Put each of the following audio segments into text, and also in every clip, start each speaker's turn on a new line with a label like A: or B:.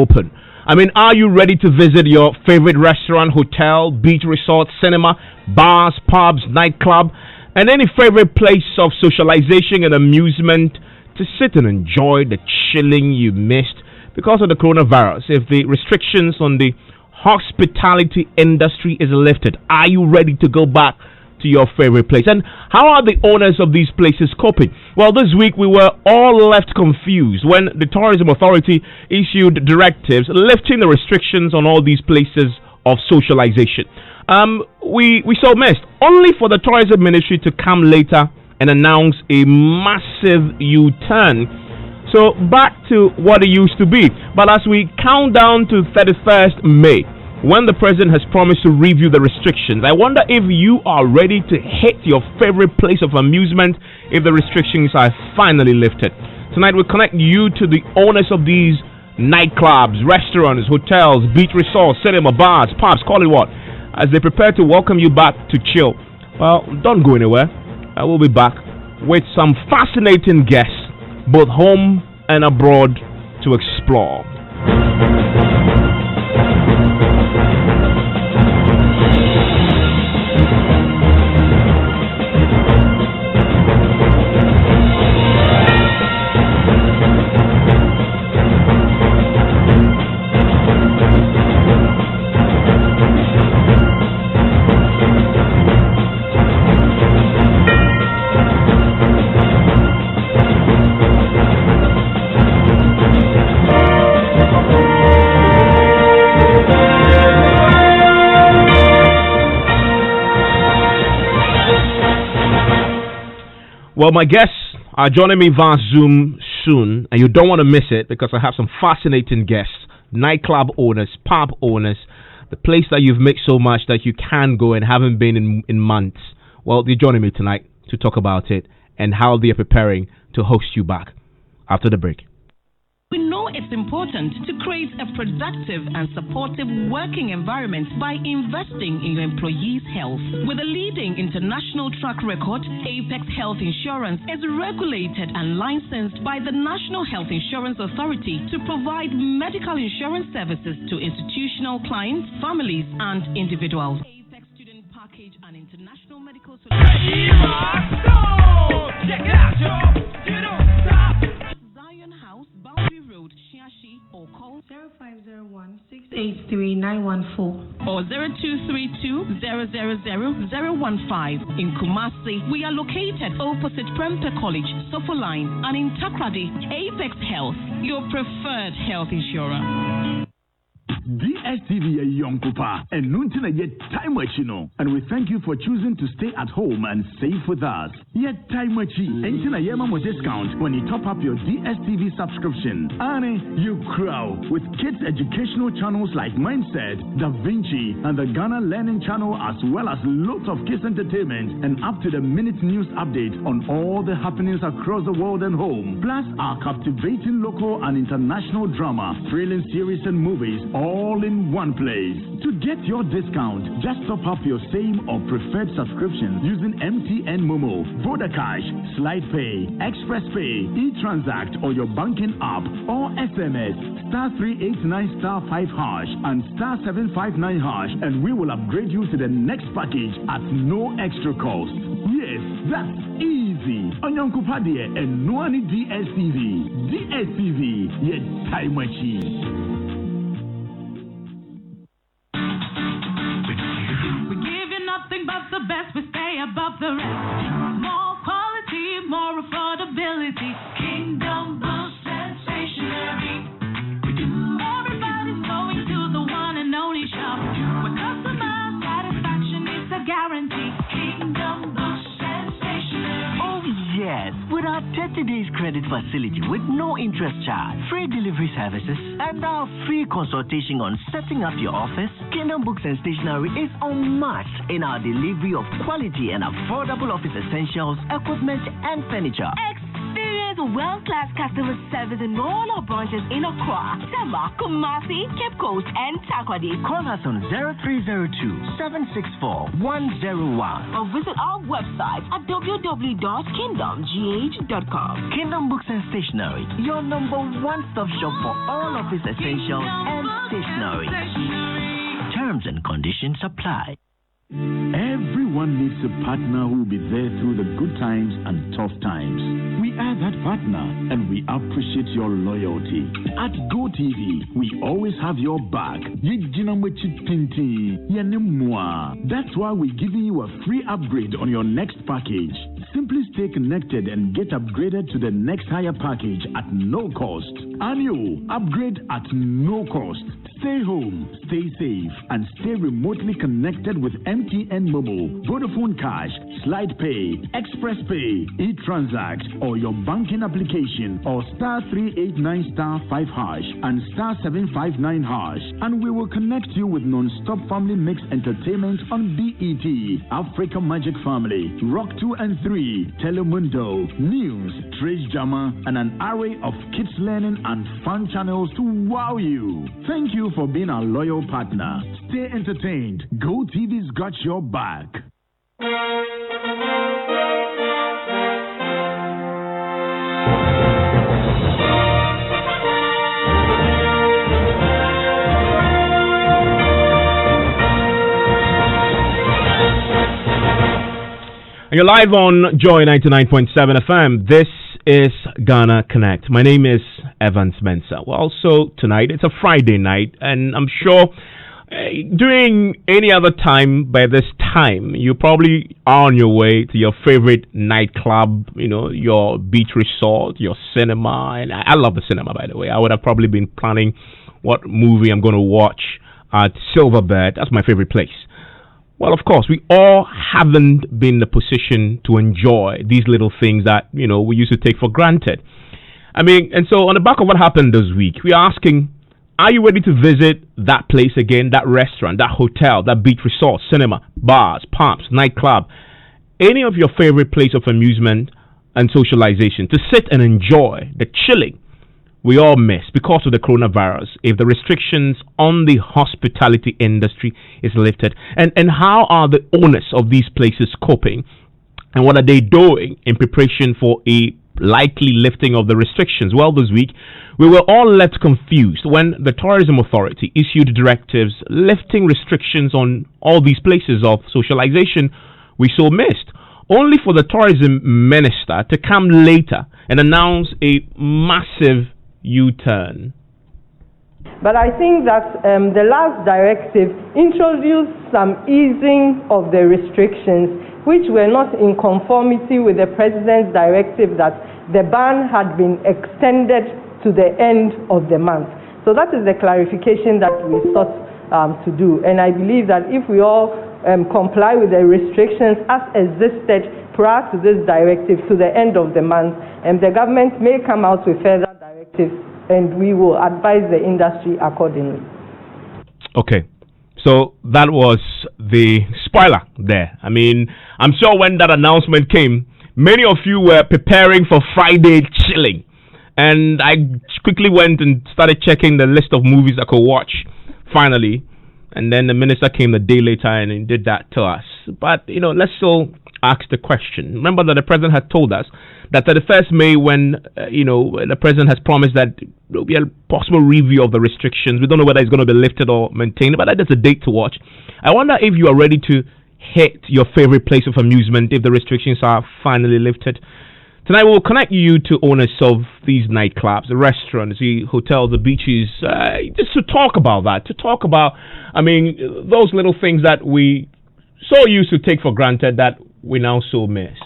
A: open. I mean, are you ready to visit your favorite restaurant, hotel, beach resort, cinema, bars, pubs, nightclub, and any favorite place of socialization and amusement to sit and enjoy the chilling you missed because of the coronavirus? If the restrictions on the hospitality industry is lifted, are you ready to go back to your favorite place? And how are the owners of these places coping? Well, this week we were all left confused when the Tourism Authority issued directives lifting the restrictions on all these places of socialization. We so missed, only for the Tourism Ministry to come later and announce a massive U-turn. So back to what it used to be. But as we count down to 31st May, when the president has promised to review the restrictions, I wonder if you are ready to hit your favorite place of amusement if the restrictions are finally lifted. Tonight we'll connect you to the owners of these nightclubs, restaurants, hotels, beach resorts, cinema, bars, pubs, call it what, as they prepare to welcome you back to chill. Well, don't go anywhere. I will be back with some fascinating guests, both home and abroad, to explore. Well, my guests are joining me via Zoom soon, and you don't want to miss it because I have some fascinating guests, nightclub owners, pub owners, the place that you've missed so much that you can go and haven't been in months. Well, they're joining me tonight to talk about it and how they are preparing to host you back after the break.
B: We know it's important to create a productive and supportive working environment by investing in your employees' health. With a leading international track record, Apex Health Insurance is regulated and licensed by the National Health Insurance Authority to provide medical insurance services to institutional clients, families, and individuals. Apex Student Package and International Medical Solutions. Check it out, y'all. You don't stop. Zion House, Boundary Road, Shiashi, or call
C: 0501-683-914
B: or 0232-000-015. In Kumasi, we are located opposite Prempeh College, Sofo Line, and in Takrady, Apex Health, your preferred health insurer.
D: DSTV a young papa and Nuntina yet time machino, and we thank you for choosing to stay at home and save with us. Yet time machine, Entina Yema mo discount when you top up your DSTV subscription. And you crow with kids educational channels like Mensah, Da Vinci, and the Ghana Learning Channel, as well as lots of kids entertainment and up to the minute news update on all the happenings across the world and home. Plus our captivating local and international drama, thrilling series and movies, all in one place. To get your discount, just top up your same or preferred subscription using MTN Momo, Vodacash, Slide Pay, Express Pay, eTransact, or your banking app, or SMS *389*5# and *759#, and we will upgrade you to the next package at no extra cost. Yes, that's easy. Onyankupadie and Noani DSTV. DSTV, yet time machine.
E: But the best, we stay above the rest. More quality, more affordability. Kingdom Boost sensationary. Everybody's going to the one and only shop where customer satisfaction is a guarantee. Kingdom Boost sensationary.
F: Oh yes, with our 30 days credit facility with no interest charge, free delivery services, and our free consultation on setting up your office, Kingdom Books and Stationery is unmatched in our delivery of quality and affordable office essentials, equipment, and furniture.
E: Experience
C: Experience world-class customer service in all our branches in Accra, Tema, Kumasi, Cape Coast, and Takoradi.
F: Call us on 0302-764-101
C: or visit our website at www.kingdomgh.com.
F: Kingdom Books and Stationery, your number one stop shop for all office essentials and stationery. Terms and conditions apply.
D: Everyone needs a partner who will be there through the good times and tough times. We are that partner, and we appreciate your loyalty. At GoTV, we always have your back. That's why we're giving you a free upgrade on your next package. Simply stay connected and get upgraded to the next higher package at no cost. Annual upgrade at no cost. Stay home, stay safe, and stay remotely connected with MTN Mobile, Vodafone Cash, Slide Pay, Express Pay, eTransact, or your banking application, or star 389 star 5 hash and star 759 hash, and we will connect you with non-stop family mix entertainment on BET, Africa Magic Family, Rock 2 and 3, Telemundo, News, Trace Jama, and an array of kids learning and fun channels to wow you. Thank you for being our loyal partner. Stay entertained. GoTV's got your back.
A: And you're live on Joy 99.7 FM. This is Ghana Connect. My name is Evans Mensah. Well, so tonight it's a Friday night, and I'm sure during any other time by this time, you probably are on your way to your favorite nightclub, your beach resort, your cinema. And I love the cinema, by the way. I would have probably been planning what movie I'm going to watch at Silverbird. That's my favorite place. Well, of course, we all haven't been in a position to enjoy these little things that, we used to take for granted. And so on the back of what happened this week, we're asking, are you ready to visit that place again, that restaurant, that hotel, that beach resort, cinema, bars, pubs, nightclub, any of your favorite place of amusement and socialization, to sit and enjoy the chilling we all miss because of the coronavirus, if the restrictions on the hospitality industry is lifted? And how are the owners of these places coping? And what are they doing in preparation for a likely lifting of the restrictions? Well, this week, we were all left confused when the Tourism Authority issued directives lifting restrictions on all these places of socialization we so missed, only for the tourism minister to come later and announce a massive U-turn.
G: But I think that the last directive introduced some easing of the restrictions, which were not in conformity with the President's directive that the ban had been extended to the end of the month. So that is the clarification that we sought to do. And I believe that if we all comply with the restrictions as existed prior to this directive to the end of the month, and the government may come out with further directives, and we will advise the industry accordingly. Okay.
A: So that was the spoiler there. I'm sure when that announcement came, many of you were preparing for Friday chilling. And I quickly went and started checking the list of movies I could watch, finally. And then the minister came a day later and he did that to us. But, let's still ask the question. Remember that the president had told us that 31st May, when, the president has promised that there will be a possible review of the restrictions. We don't know whether it's going to be lifted or maintained, but that is a date to watch. I wonder if you are ready to hit your favorite place of amusement if the restrictions are finally lifted. Tonight, we will connect you to owners of these nightclubs, the restaurants, the hotels, the beaches, just to talk about that, those little things that we so used to take for granted that we now so miss.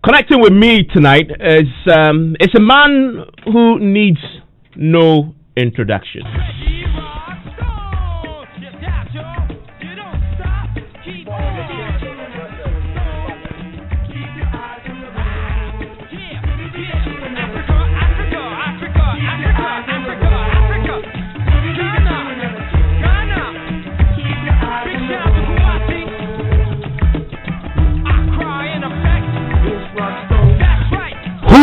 A: Connecting with me tonight is a man who needs no introduction.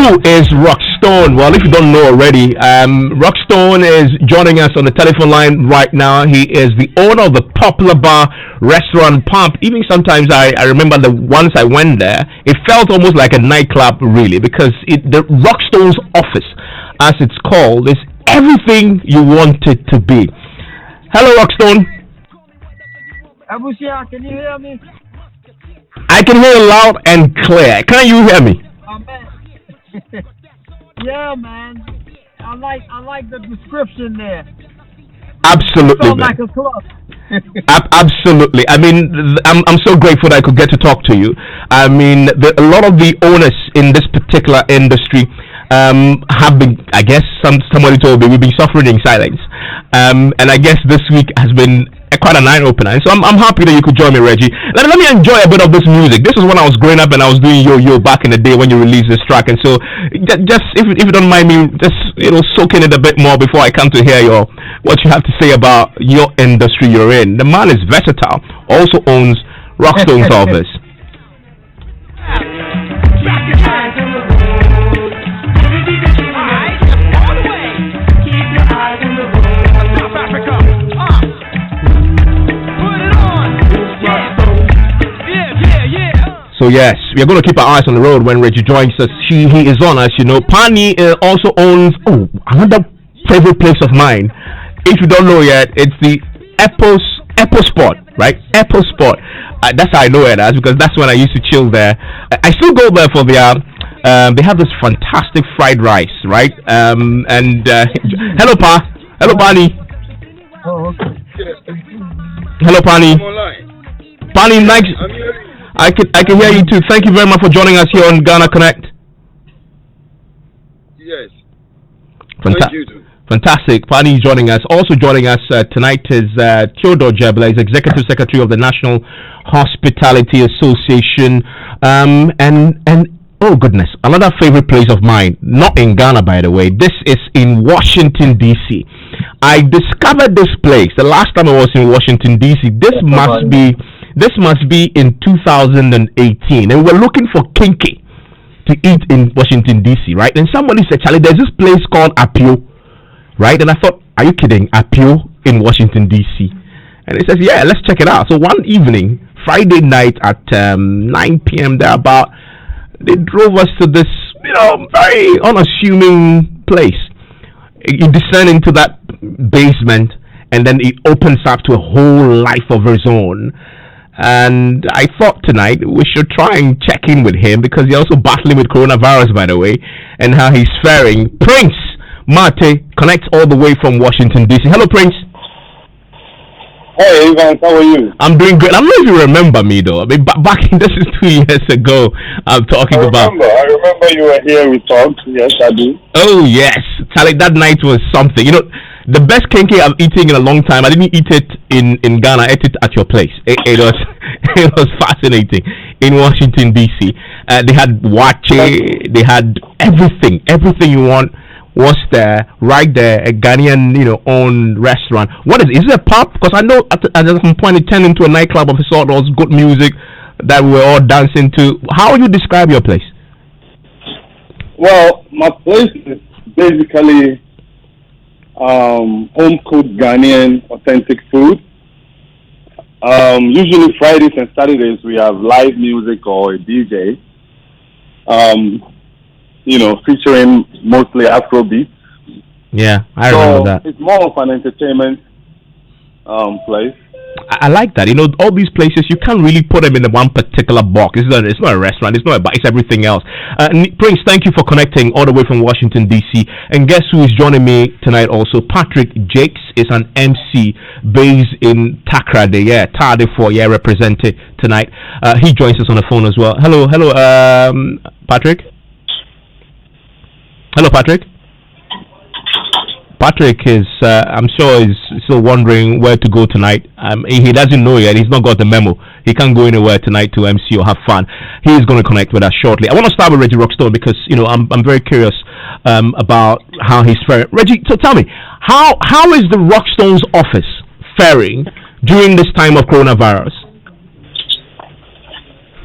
A: Who is Rockstone? Well, if you don't know already, Rockstone is joining us on the telephone line right now. He is the owner of the popular bar, restaurant, pub. Even sometimes I remember the once I went there, it felt almost like a nightclub, really, because the Rockstone's office, as it's called, is everything you want it to be. Hello, Rockstone.
H: Abusia, can you hear me?
A: I can hear you loud and clear. Can you hear me?
H: Yeah, man. I like the description there.
A: Absolutely,
H: Sounds like a club.
A: Absolutely. I mean, I'm so grateful that I could get to talk to you. I mean, a lot of the owners in this particular industry have been, I guess, somebody told me, we've been suffering in silence. And I guess this week has been quite an eye-opener. So I'm happy that you could join me, Reggie. Let me enjoy a bit of this music. This is when I was growing up and I was doing yo-yo back in the day when you released this track. And so just if you don't mind me just soak in it a bit more before I come to hear what you have to say about your industry you're in. The man is versatile, also owns Rockstone's office. So yes, we are going to keep our eyes on the road when Reggie joins us. He is on us, Pani also owns another favorite place of mine. If you don't know yet, it's the Apple Spot, right? Apple Spot. That's how I know it as, because that's when I used to chill there. I still go there for their. They have this fantastic fried rice, right? Hello, Pa. Hello, Pani.
H: Oh, okay.
A: Hello, Pani. Pani, nice. I can hear you too. Thank you very much for joining us here on Ghana Connect.
I: Yes. Thank you too.
A: Fantastic. Pani is joining us. Also joining us tonight is Theodore Jebla. He's Executive Secretary of the National Hospitality Association. And oh goodness, another favorite place of mine, not in Ghana by the way. This is in Washington, D.C. I discovered this place the last time I was in Washington, D.C. This must be in 2018, and we're looking for kinky to eat in Washington, D.C., right? And somebody said, Charlie, there's this place called Apio, right? And I thought, are you kidding? Apio in Washington, D.C.? And he says, yeah, let's check it out. So one evening, Friday night at 9 p.m. thereabout, they drove us to this, very unassuming place. You descend into that basement, and then it opens up to a whole life of its own. And I thought tonight we should try and check in with him because he's also battling with coronavirus, by the way, and how he's faring. Prince Mate connects all the way from Washington, D.C. Hello, Prince.
I: Hey, Ivan, how are you?
A: I'm doing great. I don't know if you remember me, though. I mean, back in, this is 2 years ago, I'm talking about.
I: I remember you were here, we talked. Yes, I do.
A: Oh, yes. Charlie, that night was something. The best kenke I've eaten in a long time. I didn't eat it in Ghana. I ate it at your place. It was fascinating in Washington D.C. They had wache. They had everything you want was there, right there. A Ghanaian, owned restaurant. What is it? Is it a pub? Because I know at some point it turned into a nightclub of a sort. There was good music that we were all dancing to. How would you describe your place?
I: Well, my place is basically home cooked Ghanaian authentic food. Usually Fridays and Saturdays we have live music or a DJ. Featuring mostly Afrobeats.
A: Yeah, I remember that.
I: It's more of an entertainment place.
A: I like that. All these places, you can't really put them in the one particular box. It's not a restaurant. It's not a bar. It's everything else. Prince, thank you for connecting all the way from Washington, D.C. And guess who is joining me tonight also? Patrick Jakes is an MC based in Takrade. Yeah, Tade for represented tonight. He joins us on the phone as well. Hello, Patrick. Hello, Patrick. Patrick is, I'm sure, is still wondering where to go tonight. He doesn't know yet. He's not got the memo. He can't go anywhere tonight to MC or have fun. He is going to connect with us shortly. I want to start with Reggie Rockstone because I'm very curious about how he's faring. Reggie, so tell me, how is the Rockstone's office faring during this time of coronavirus?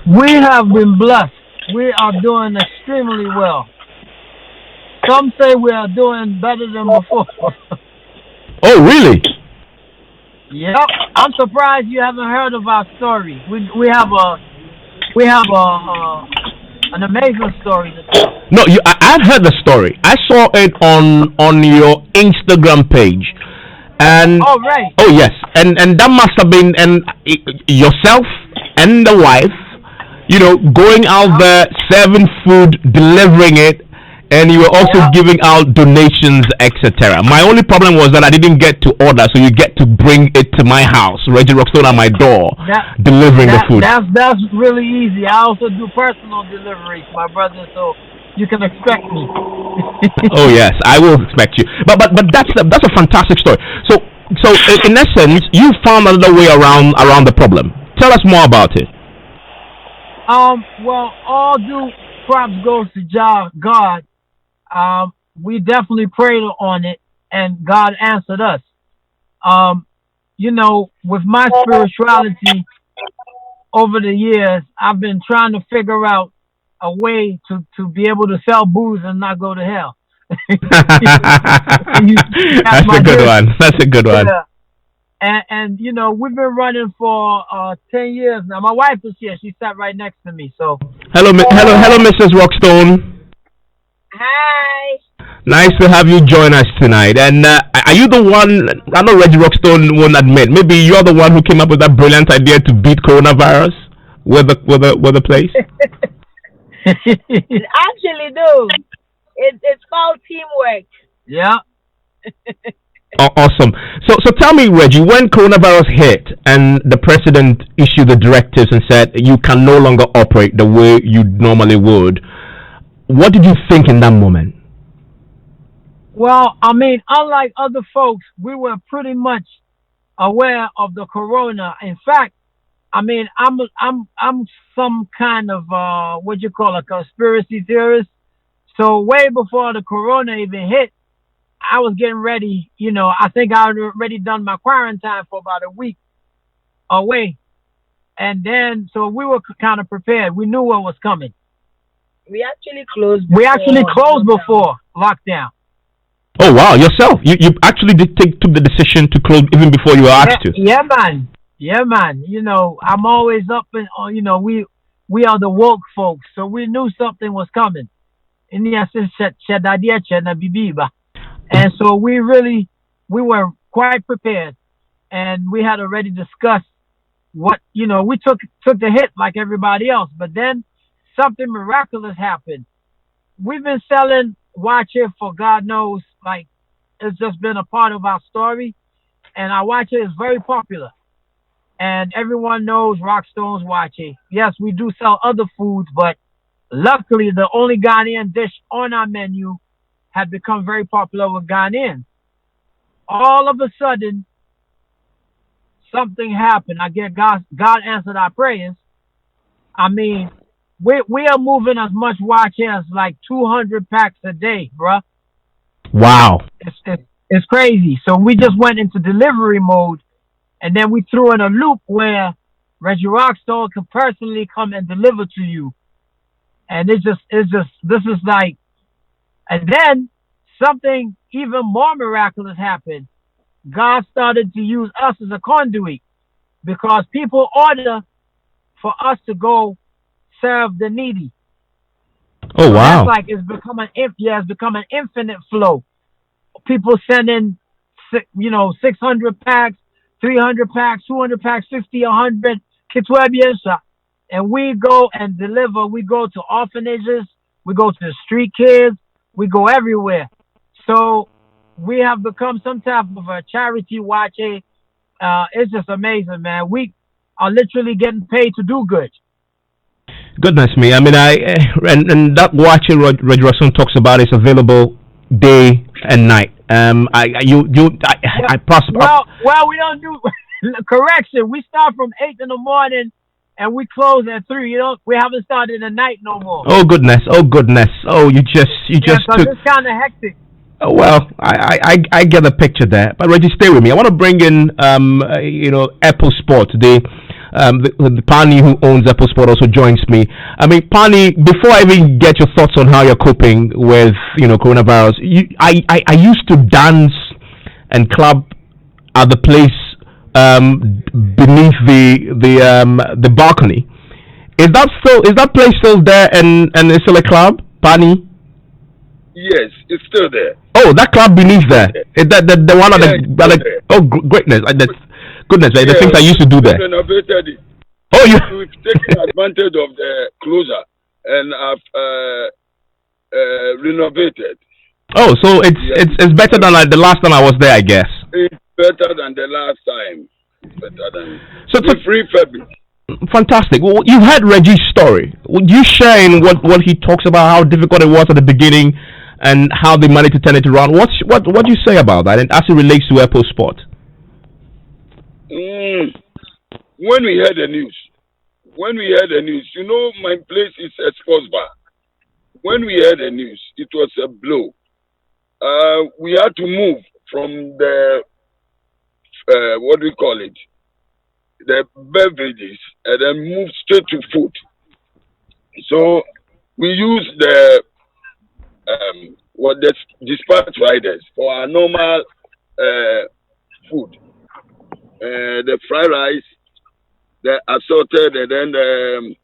H: We have been blessed. We are doing extremely well. some say we are doing better than before.
A: Oh, really?
H: Yep. I'm surprised you haven't heard of our story. We have an amazing story to tell.
A: No, I've heard the story. I saw it on your Instagram page, and
H: Oh, right.
A: oh yes, and that must have been yourself and the wife, going out there serving food, delivering it, and you were also giving out donations, etc. My only problem was that I didn't get to order, so you get to bring it to my house, Reggie Rockstone at my door, delivering the food.
H: That's really easy. I also do personal deliveries, my brother, so you can expect me.
A: Oh yes, I will expect you. But that's a fantastic story. So in essence, you found another way around the problem. Tell us more about it.
H: Well, all due props goes to God. We definitely prayed on it, and God answered us. With my spirituality over the years, I've been trying to figure out a way to be able to sell booze and not go to hell.
A: That's a good one. That's a good one.
H: Yeah. And we've been running for 10 years now. My wife is here. She sat right next to me. So
A: hello, Mrs. Rockstone.
J: Hi.
A: Nice to have you join us tonight. And are you the one? I know Reggie Rockstone won't admit. Maybe you're the one who came up with that brilliant idea to beat coronavirus with the place.
J: Actually, no. It's called teamwork.
H: Yeah.
A: Awesome. So tell me, Reggie, when coronavirus hit and the president issued the directives and said you can no longer operate the way you normally would, what did you think in that moment?
H: Well, I mean, unlike other folks, we were pretty much aware of the corona. In fact, I mean, I'm some kind of what you call a conspiracy theorist. So way before the corona even hit, I was getting ready. I think I had already done my quarantine for about a week away, and then so we were kind of prepared. We knew what was coming.
J: We actually closed.
H: Before lockdown.
A: Oh wow! Yourself, you actually took the decision to close even before you were asked to.
H: Yeah, man. I'm always up and we are the woke folks, so we knew something was coming. And so we were quite prepared, and we had already discussed what we took the hit like everybody else, but then something miraculous happened. We've been selling watches for God knows, like it's just been a part of our story, and our watch is very popular, and everyone knows Rockstone's watch. Yes, we do sell other foods, but luckily the only Ghanaian dish on our menu had become very popular with Ghanaians. All of a sudden, something happened. I guess God answered our prayers. I mean, we are moving as much watch as like 200 packs a day, bruh.
A: Wow.
H: It's crazy. So we just went into delivery mode, and then we threw in a loop where Reggie Rockstone can personally come and deliver to you. And this is like, and then something even more miraculous happened. God started to use us as a conduit because people order for us to go serve the needy.
A: Oh wow!
H: That's like it's become an infinite flow. People sending 600 packs, 300 packs, 200 packs, 50, 100, and we go and deliver. We go to orphanages, we go to the street kids, we go everywhere. So we have become some type of a charity watch. It's just amazing, man. We are literally getting paid to do good.
A: Goodness me! I mean, and that watch Reggie Rockstone talks about is available day and night.
H: Well, we don't do correction. We start from 8 in the morning and we close at 3. We haven't started at night no more.
A: Oh goodness! Oh, you just took.
H: It's kind of hectic.
A: Oh, well, I get the picture there. But Reggie, stay with me. I want to bring in Apple Sport. the Pani who owns Apple Sport also joins me. I mean, Pani, before I even get your thoughts on how you're coping with coronavirus, I used to dance and club at the place beneath the balcony. Is that place still there and it's still a club, Pani?
K: Yes, it's still there.
A: Oh, that club beneath there. Is that the one at the oh greatness, goodness, the things I used to do there.
K: Renovated it.
A: Oh,
K: we've taken advantage of the closure and have renovated.
A: Oh, so it's better than the last time I was there, I guess.
K: It's better than the last time. Better than refurbished.
A: Fantastic. Well, you heard Reggie's story. Would you share in what he talks about how difficult it was at the beginning and how they managed to turn it around? What do you say about that, and as it relates to Apple Sport?
K: When we heard the news, my place is a sports bar. When we heard the news, it was a blow. We had to move from the what do we call it, the beverages, and then move straight to food. So we use the dispatch riders for our normal food, the fried rice, the assorted, and then the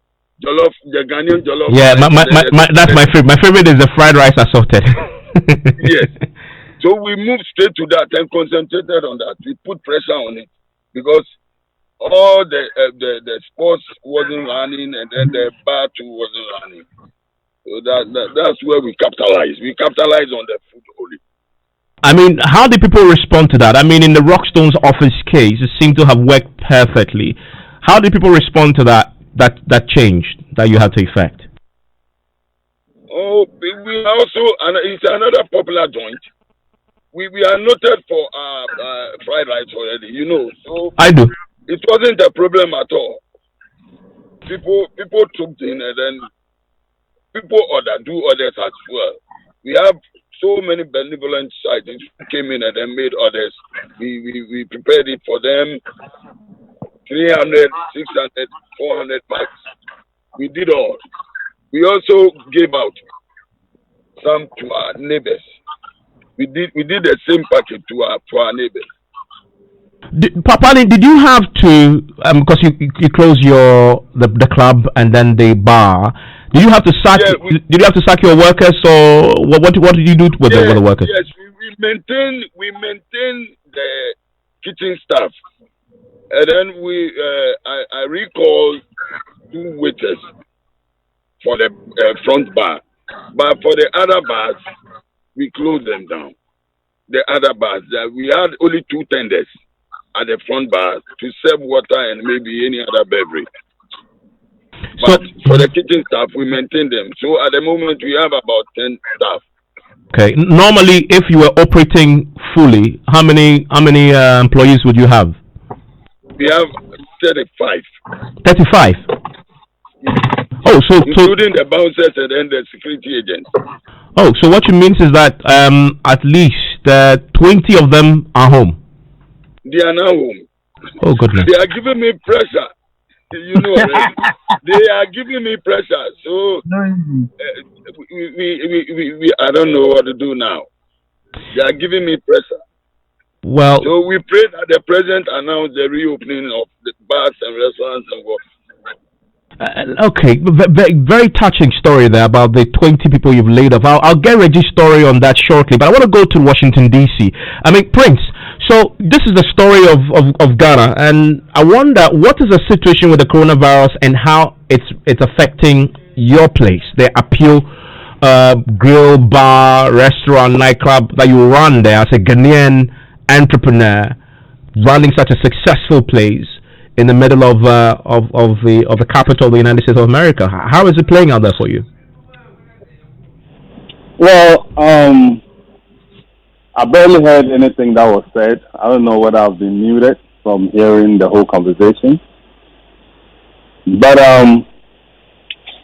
K: jollof, the Ghanaian jollof.
A: Yeah, that's my favorite. My favorite is the fried rice assorted.
K: Yes. So we moved straight to that and concentrated on that. We put pressure on it because all the sports wasn't running, and then the bar too wasn't running. So that's where we capitalize. We capitalize on the food only.
A: I mean, how did people respond to that? I mean, in the Rockstones office case, it seemed to have worked perfectly. How did people respond to that change that you had to effect?
K: Oh, we also, and it's another popular joint. We are noted for fried rice already, So
A: I do.
K: It wasn't a problem at all. People took in, and then people do others as well. We have so many benevolent sites who came in and then made orders. We prepared it for them. 300, 600, 400 packs. We did all. We also gave out some to our neighbors. We did the same package to our neighbors.
A: Papani, did you have to, because you closed the club and then the bar, did you have to sack your workers, or what did you do with the workers?
K: Yes, we maintain the kitchen staff, and then I recall 2 waiters for the front bar, but for the other bars we closed them down. The other bars, we had only 2 tenders at the front bar to serve water and maybe any other beverage. But for the kitchen staff, we maintain them. So at the moment, we have about 10 staff.
A: Okay. Normally, if you were operating fully, how many employees would you have?
K: We have 35.
A: 35. Oh, so
K: including the bouncers and then the security agents.
A: Oh, so what you mean is that at least 20 of them are home.
K: They are now home.
A: Oh goodness!
K: They are giving me pressure. They are giving me pressure. So we I don't know what to do now. They are giving me pressure.
A: Well,
K: so we pray that the president announce the reopening of the bars and restaurants and what.
A: Okay, very touching story there about the 20 people you've laid off. I'll get Reggie's story on that shortly, but I want to go to Washington, D.C. I mean, Prince, so this is the story of Ghana, and I wonder what is the situation with the coronavirus and how it's affecting your place, the Appeal grill, bar, restaurant, nightclub that you run there as a Ghanaian entrepreneur running such a successful place in the middle of the capital of the United States of America. How is it playing out there for you?
I: Well, I barely heard anything that was said. I don't know whether I've been muted from hearing the whole conversation. But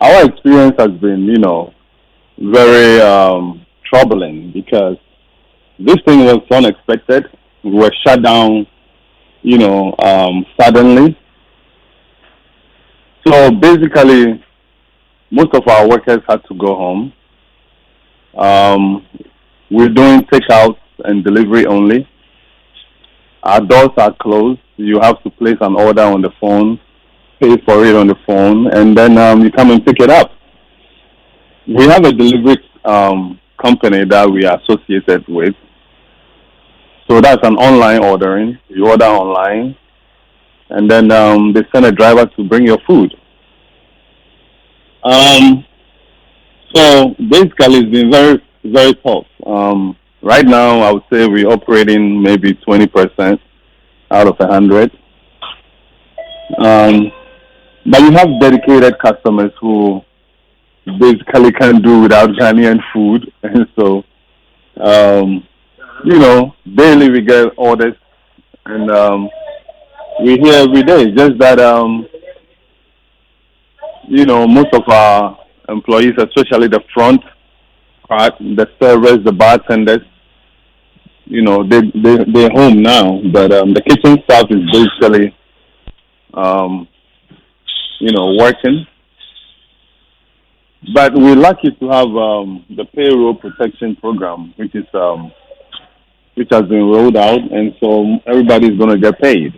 I: our experience has been, very troubling because this thing was unexpected. We were shut down suddenly. So basically, most of our workers had to go home. Um, we're doing takeout and delivery only. Our doors are closed. You have to place an order on the phone, pay for it on the phone, and then you come and pick it up. We have a delivery company that we are associated with. So that's an online ordering. You order online, and then they send a driver to bring your food. So basically, it's been very, very tough. Right now, I would say we're operating maybe 20% out of 100. But you have dedicated customers who basically can't do without Ghanaian food, and so daily we get orders, and we're here every day. Just that most of our employees, especially the front part, the servers, the bartenders, they're home now. But the kitchen staff is basically working. But we're lucky to have the payroll protection program, which has been rolled out, and so everybody's going to get paid.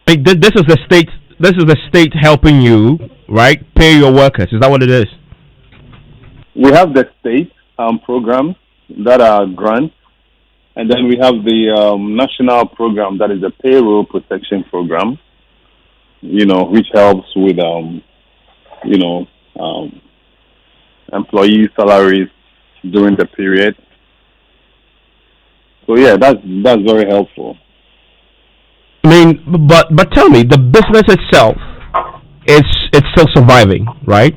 A: This is the state. This is the state helping you, right? Pay your workers. Is that what it is?
I: We have the state programs that are grants, and then we have the national program that is the payroll protection program. Which helps with employee salaries during the period. So yeah, that's very helpful.
A: I mean, but tell me, the business itself, it's still surviving, right?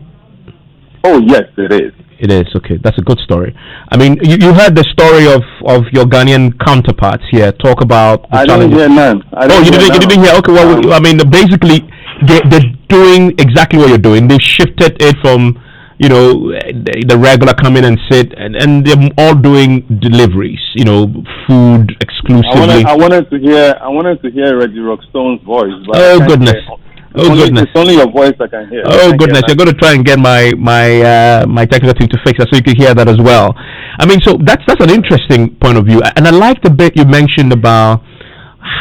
I: Oh yes, it is.
A: It is. Okay, that's a good story. I mean, you heard the story of your Ghanaian counterparts here talk about the
I: I
A: challenges.
I: didn't hear none.
A: You didn't hear. Okay, well, I mean, basically, they're doing exactly what you're doing. They shifted it from the regular come in and sit, and they're all doing deliveries, food exclusively.
I: I wanted to hear Reggie Rockstone's voice. But
A: oh goodness! Goodness!
I: It's only your voice I can hear.
A: Oh goodness! You're going to try and get my technical team to fix that so you can hear that as well. I mean, so that's an interesting point of view, and I like the bit you mentioned about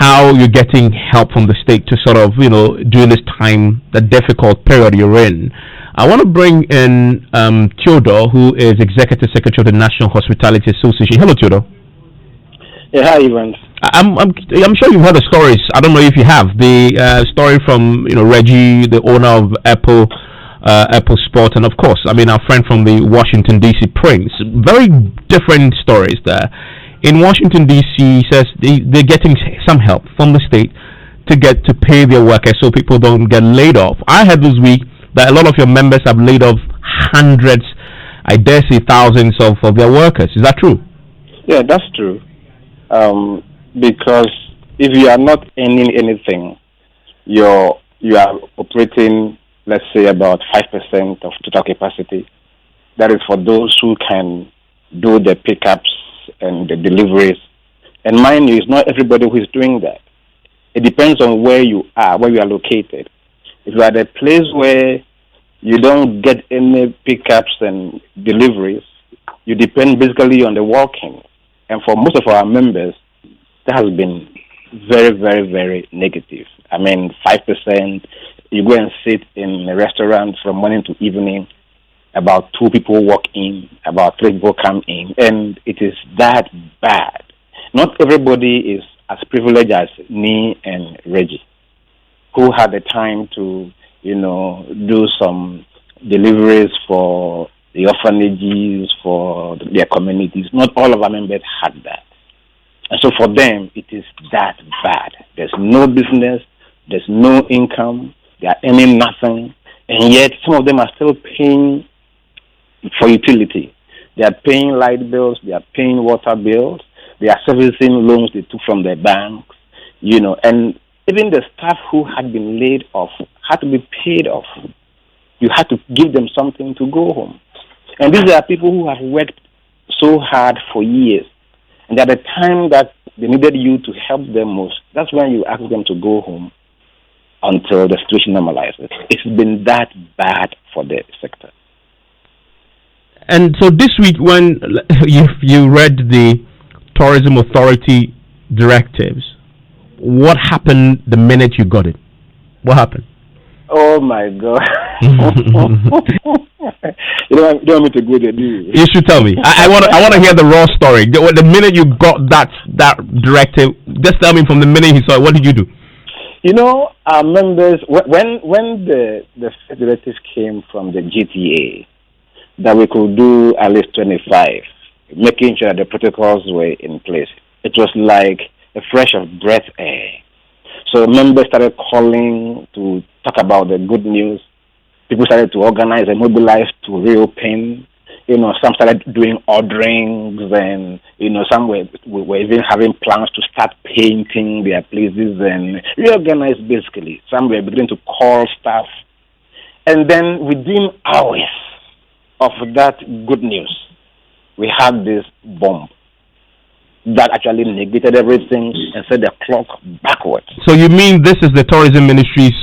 A: how you're getting help from the state to sort of during this time, the difficult period you're in. I want to bring in Theodore, who is Executive Secretary of the National Hospitality Association. Hello, Theodore.
L: Yeah, hi, Evans.
A: I'm sure you've heard the stories. I don't know if you have the story from Reggie, the owner of Apple Sport, and of course, I mean our friend from the Washington D.C. Prince. Very different stories there. In Washington D.C., he says they're getting some help from the state to pay their workers so people don't get laid off. I heard this week that a lot of your members have laid off hundreds, I dare say thousands of their workers. Is that true?
L: Yeah, that's true. Because if you are not earning anything, you are operating, let's say, about 5% of total capacity. That is for those who can do the pickups and the deliveries. And mind you, it's not everybody who is doing that. It depends on where you are located. If you are at a place where you don't get any pickups and deliveries, you depend basically on the walk-in. And for most of our members, that has been very, very, very negative. I mean, 5%, you go and sit in a restaurant from morning to evening, about 2 people walk in, about 3 people come in, and it is that bad. Not everybody is as privileged as me and Reggie, who had the time to, do some deliveries for the orphanages, for their communities. Not all of our members had that. And so for them, it is that bad. There's no business, there's no income, they are earning nothing, and yet some of them are still paying for utility. They are paying light bills, they are paying water bills, they are servicing loans they took from their banks, and even the staff who had been laid off had to be paid off. You had to give them something to go home. And these are people who have worked so hard for years. And at the time that they needed you to help them most, that's when you ask them to go home. until the situation normalizes. It's been that bad for the sector.
A: And so this week, when you read the Tourism Authority directives, what happened the minute you got it? What happened?
L: Oh my God! You don't want me to go there, do you?
A: You should tell me. I want to hear the raw story. The minute you got that directive, just tell me from the minute you saw it. What did you do?
L: You know, our members, when the directive came from the GTA that we could do at least 25, making sure that the protocols were in place, it was like a fresh of breath air. So members started calling to talk about the good news. People started to organize and mobilize to reopen. You know, some started doing orderings, and you know, some were even having plans to start painting their places and reorganize. Basically, some were beginning to call staff, and then within hours of that good news, we had this bomb that actually negated everything and set the clock backwards.
A: So you mean this is the Tourism Ministry's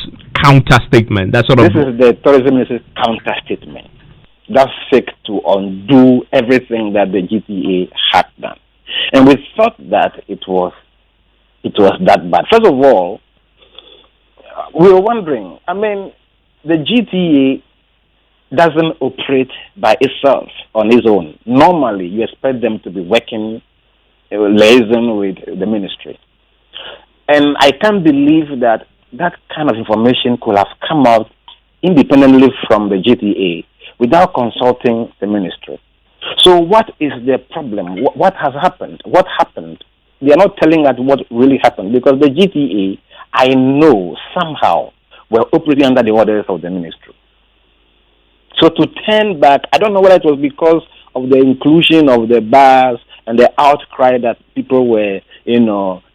A: counter statement? This is
L: the Tourism Ministry's counter statement. That's sick to undo everything that the GTA had done. And we thought that it was that bad. First of all, we were wondering, I mean, the GTA doesn't operate by itself on its own. Normally, you expect them to be working, liaison with the ministry. And I can't believe that kind of information could have come out independently from the GTA without consulting the ministry. So what is the problem? What has happened? What happened? They are not telling us what really happened, because the GTA, I know, somehow were operating under the orders of the ministry. So to turn back, I don't know whether it was because of the inclusion of the bars and the outcry that people were,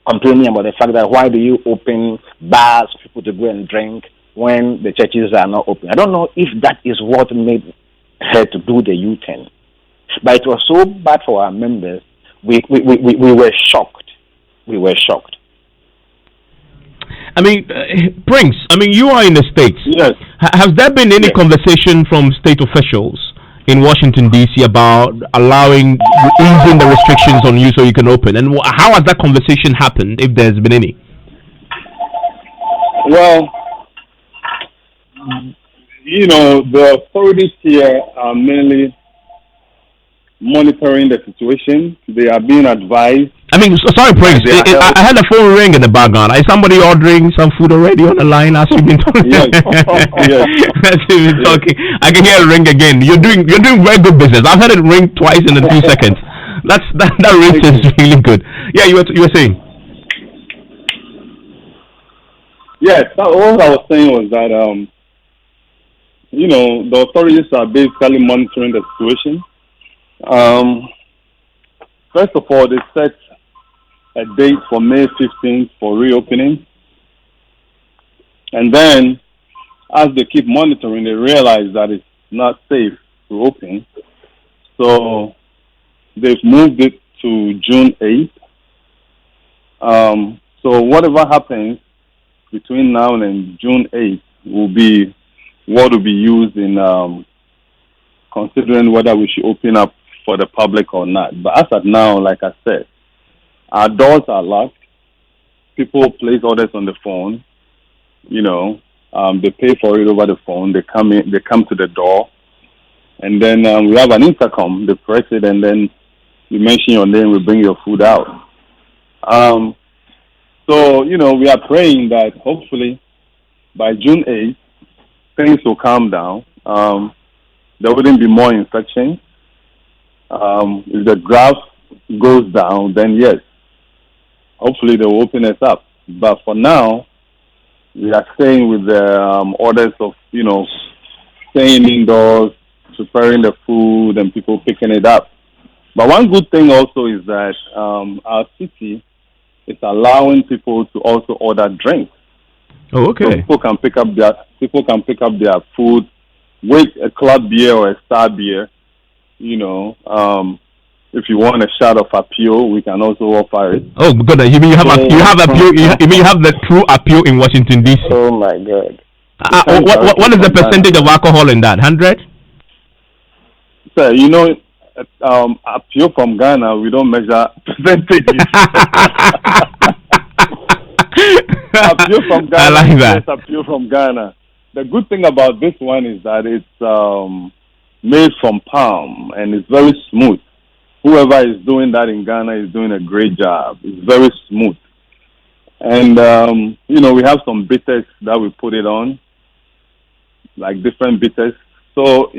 L: complaining about the fact that why do you open bars for people to go and drink when the churches are not open. I don't know if that is what made her to do the U-turn. But it was so bad for our members, we were shocked. We were shocked.
A: I mean, Prince, you are in the States.
L: Yes.
A: Has there been any conversation from state officials in Washington, D.C. about easing the restrictions on you so you can open? And how has that conversation happened, if there's been any?
I: Well, the authorities here are mainly monitoring the situation. They are being advised.
A: Sorry, Prince. I had a phone ring in the background. Is somebody ordering some food already on the line as you've been talking?
I: Yes.
A: As you've been talking, I can hear it ring again. You're doing very good business. I've had it ring twice in a few seconds. That rate is really good. Yeah, you were saying.
I: Yes, all I was saying was that the authorities are basically monitoring the situation. First of all, they set a date for May 15th for reopening. And then, as they keep monitoring, they realize that it's not safe to open. So, they've moved it to June 8th. So, whatever happens between now and June 8th will be what will be used in considering whether we should open up for the public or not. But as of now, like I said, our doors are locked. People place orders on the phone. They pay for it over the phone. They come to the door, and then we have an intercom. They press it, and then you mention your name. We bring your food out. So we are praying that hopefully by June 8th things will calm down. There wouldn't be more infections. If the graph goes down, then yes, hopefully they will open us up. But for now, we are staying with the orders of, staying indoors, preparing the food, and people picking it up. But one good thing also is that our city is allowing people to also order drinks.
A: Oh, okay.
I: So people can pick up their food with a club beer or a star beer, if you want a shot of appeal, we can also offer it.
A: Oh goodness! You mean you have appeal? You mean you have the true appeal in Washington D.C.?
L: Oh my God!
A: What is the percentage of alcohol in that? 100?
I: Sir, appeal from Ghana, we don't measure percentages. Appeal from Ghana.
A: I like that.
I: Yes, appeal from Ghana. The good thing about this one is that it's made from palm and it's very smooth. Whoever is doing that in Ghana is doing a great job. It's very smooth. And, we have some bitters that we put it on, like different bitters. So,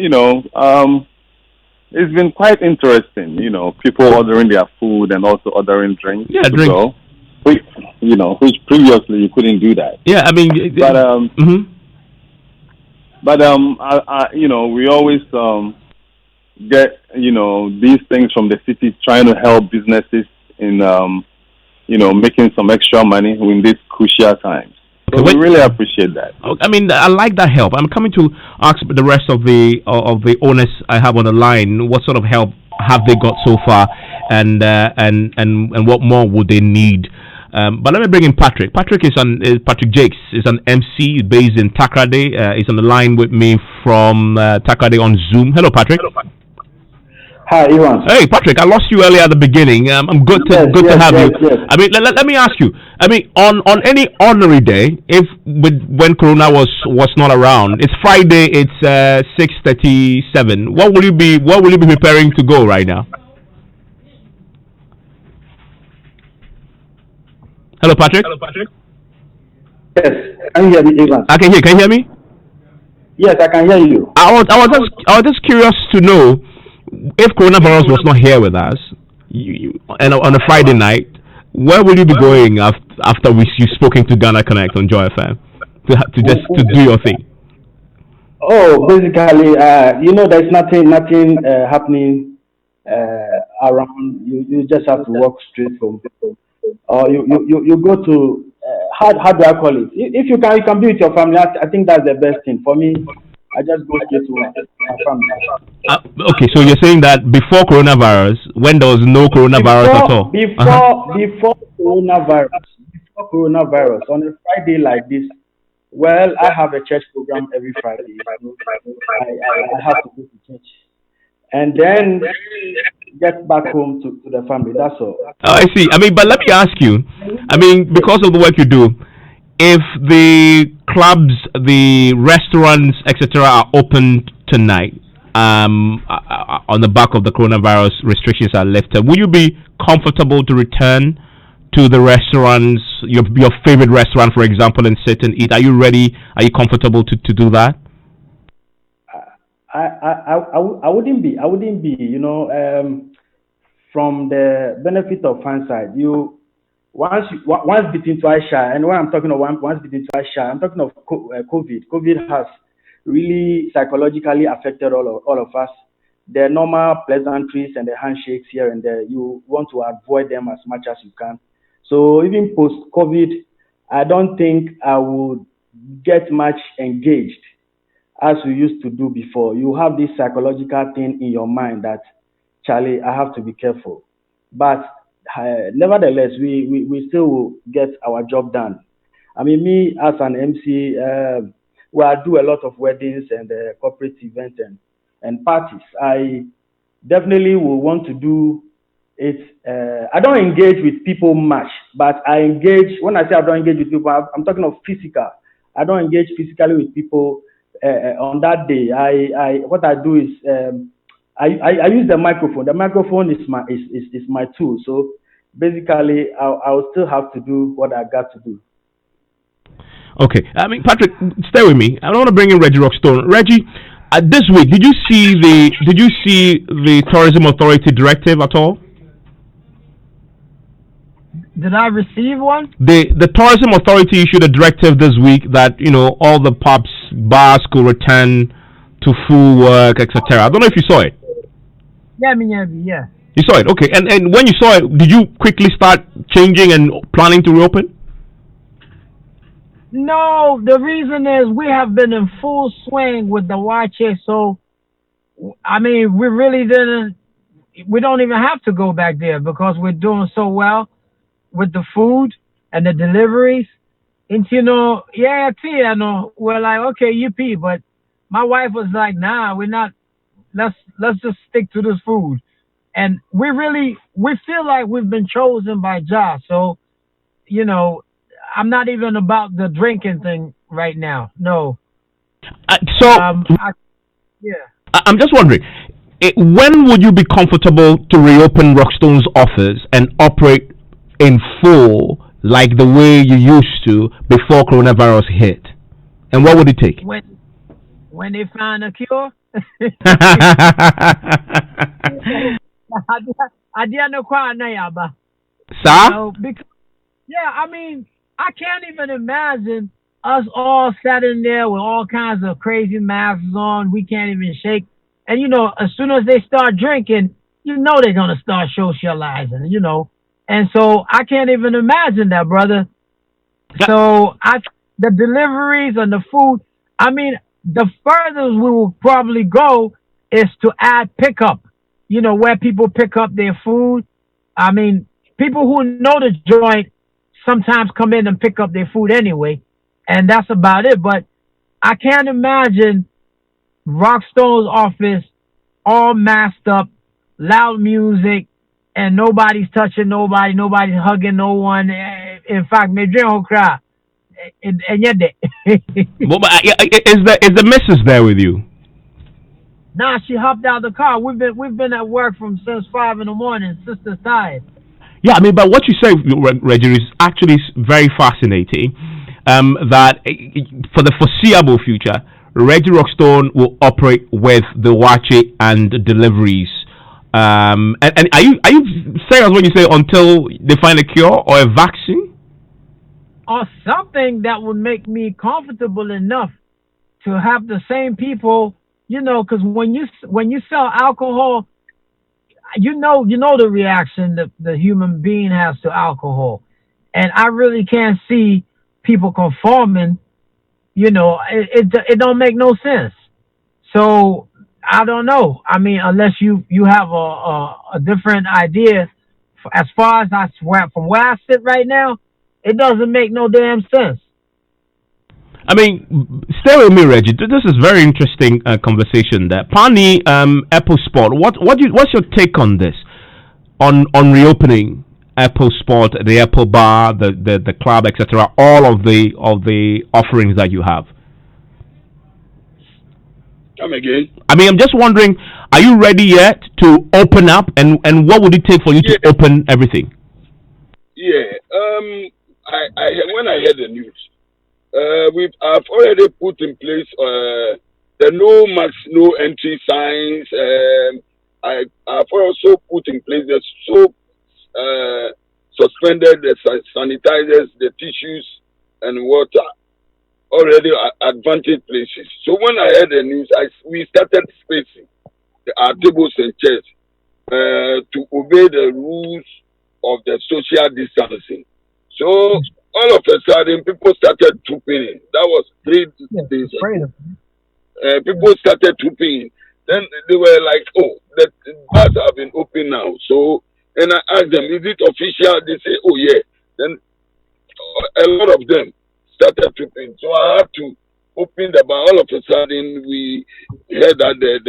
I: it's been quite interesting, people ordering their food and also ordering drinks.
A: Yeah, drinks.
I: Go, which previously you couldn't do that.
A: Yeah, I mean...
I: But, we always get, these things from the city trying to help businesses in, making some extra money in these crucial times. So we really appreciate that.
A: I mean, I like that help. I'm coming to ask the rest of the owners I have on the line, what sort of help have they got so far, and what more would they need? But let me bring in Patrick. Patrick Patrick Jakes is an MC based in Takoradi. He's on the line with me from Takoradi on Zoom. Hello, Patrick.
M: Hi, Iwan.
A: Hey, Patrick. I lost you earlier at the beginning. I'm good to have you.
M: Yes.
A: I mean, let me ask you. I mean, on any ordinary day, when Corona was not around, it's Friday. It's 6:37. What will you be preparing to go right now? Hello, Patrick.
M: Yes, can you hear me, Ivan?
A: I can hear. Can you hear me?
M: Yes, I can hear you.
A: I was just curious to know if coronavirus was not here with us, and on a Friday night, where will you be going after you've spoken to Ghana Connect on Joy FM to do your thing?
M: Oh, basically, there's nothing happening around. You just have to walk straight from. Or you go to how do I call it? If you can be with your family. I think that's the best thing for me. I just go straight to my family.
A: Okay, so you're saying that before coronavirus, when there was no coronavirus at all?
M: Before coronavirus, on a Friday like this, well, I have a church program every Friday. I have to go to church. And then get back home to the family. That's all.
A: Oh, I see. I mean, but let me ask you. I mean, because of the work you do, if the clubs, the restaurants, etc., are open tonight, on the back of the coronavirus restrictions are lifted, will you be comfortable to return to the restaurants, your favorite restaurant, for example, and sit and eat? Are you ready? Are you comfortable to do that?
M: I wouldn't be. From the benefit of hindsight, once bitten twice shy, and when I'm talking of once bitten twice shy, I'm talking of COVID. COVID has really psychologically affected all of us. The normal pleasantries and the handshakes here and there, you want to avoid them as much as you can. So even post-COVID, I don't think I would get much engaged as we used to do before. You have this psychological thing in your mind that, Charlie, I have to be careful. But nevertheless, we still will get our job done. I mean, me as an MC, I do a lot of weddings and corporate events and parties. I definitely will want to do it. I don't engage with people much, but I engage. When I say I don't engage with people, I'm talking of physical. I don't engage physically with people on that day. What I do is I use the microphone. The microphone is my tool. So basically, I'll still have to do what I got to do.
A: Okay. I mean, Patrick, stay with me. I don't want to bring in Reggie Rockstone. Reggie, this week, did you see the Tourism Authority directive at all?
H: Did I receive one?
A: The Tourism Authority issued a directive this week that all the pubs, bars could return to full work, etc. I don't know if you saw it.
H: Yeah.
A: You saw it, okay. And when you saw it, did you quickly start changing and planning to reopen?
H: No, the reason is we have been in full swing with the watches. So, I mean, we really didn't. we don't even have to go back there because we're doing so well with the food and the deliveries. And yeah, we're like, okay, yippee. But my wife was like, nah, we're not. Let's just stick to this food. And we feel like we've been chosen by Jah. So, I'm not even about the drinking thing right now. No.
A: I'm just wondering, when would you be comfortable to reopen Rockstone's office and operate in full like the way you used to before coronavirus hit? And what would it take?
H: When they find a cure?
A: Sir?
H: Yeah, I mean, I can't even imagine us all sat in there with all kinds of crazy masks on. We can't even shake. And, as soon as they start drinking, they're going to start socializing, And so I can't even imagine that, brother. So the deliveries and the food, I mean, the furthest we will probably go is to add pickup, where people pick up their food. I mean, people who know the joint sometimes come in and pick up their food anyway, and that's about it. But I can't imagine Rockstone's office all masked up, loud music, and nobody's touching nobody, nobody's hugging no one. In fact, me dream will cry. And yet,
A: is the missus there with you?
H: Nah, she hopped out of the car. We've been at work since 5 a.m. Sister's tired.
A: Yeah, I mean, but what you say, Reggie, is actually very fascinating. That for the foreseeable future, Reggie Rockstone will operate with the Wache and deliveries. And are you serious when you say until they find a cure or a vaccine?
H: Or something that would make me comfortable enough to have the same people, because when you sell alcohol, you know the reaction that the human being has to alcohol, and I really can't see people conforming. It don't make no sense. So I don't know. I mean, unless you have a different idea, as far as from where I sit right now. It doesn't make no damn sense.
A: I mean, stay with me, Reggie. This is very interesting conversation there. Pani, Apple Sport. What's your take on this? On reopening Apple Sport, the Apple Bar, the club, etc. All of the offerings that you have.
K: Come again.
A: I mean, I'm just wondering, are you ready yet to open up, and what would it take for you to open everything?
K: Yeah. I when I heard the news, I've already put in place the no mask, no entry signs. I've also put in place the soap, suspended the sanitizers, the tissues, and water already at advantage places. So when I heard the news, we started spacing our tables and chairs to obey the rules of the social distancing. So all of a sudden, people started trooping in. That was 3 days ago. People started trooping in. Then they were like, "Oh, the bars have been open now." So, and I asked them, "Is it official?" They say, "Oh yeah." Then a lot of them started trooping. So I had to open the bar. All of a sudden, we heard that the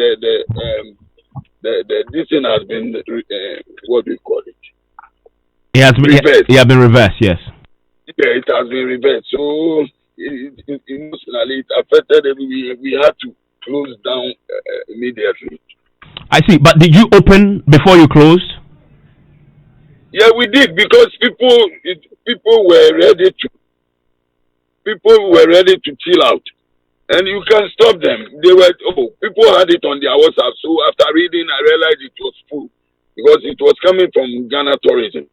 K: this thing has been what do you call it?
A: It has been reversed, yes.
K: Yeah, it has been reversed. So emotionally, it affected everything. We had to close down immediately.
A: I see. But did you open before you closed?
K: Yeah, we did because people were ready to chill out, and you can stop them. People had it on their WhatsApp. So after reading, I realized it was full because it was coming from Ghana tourism.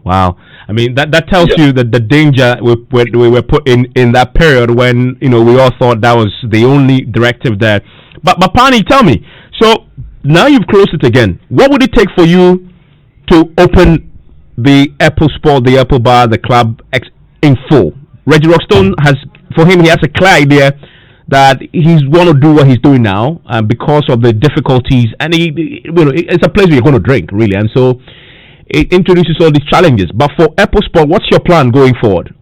A: Wow, I mean that tells you that the danger we were put in that period when we all thought that was the only directive there. But Pani, tell me, so now you've closed it again. What would it take for you to open the Apple Sport, the Apple Bar, the club in full? Reggie Rockstone he has a clear idea that he's going to do what he's doing now because of the difficulties, and it's a place where you're going to drink, really, and so it introduces all these challenges. But for Apple Sport, what's your plan going forward?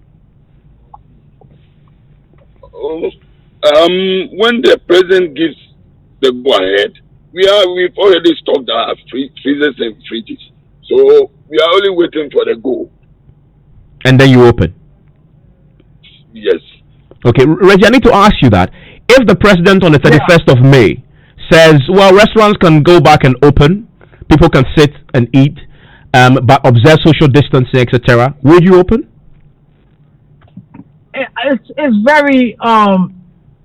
K: When the president gives the go ahead, we've already stocked our freezers and fridges, so we are only waiting for the go.
A: And then you open.
K: Yes.
A: Okay, Reggie, I need to ask you that if the president on the 31st of May says, well, restaurants can go back and open, people can sit and eat, but observe social distancing, etc., would you open?
H: It's very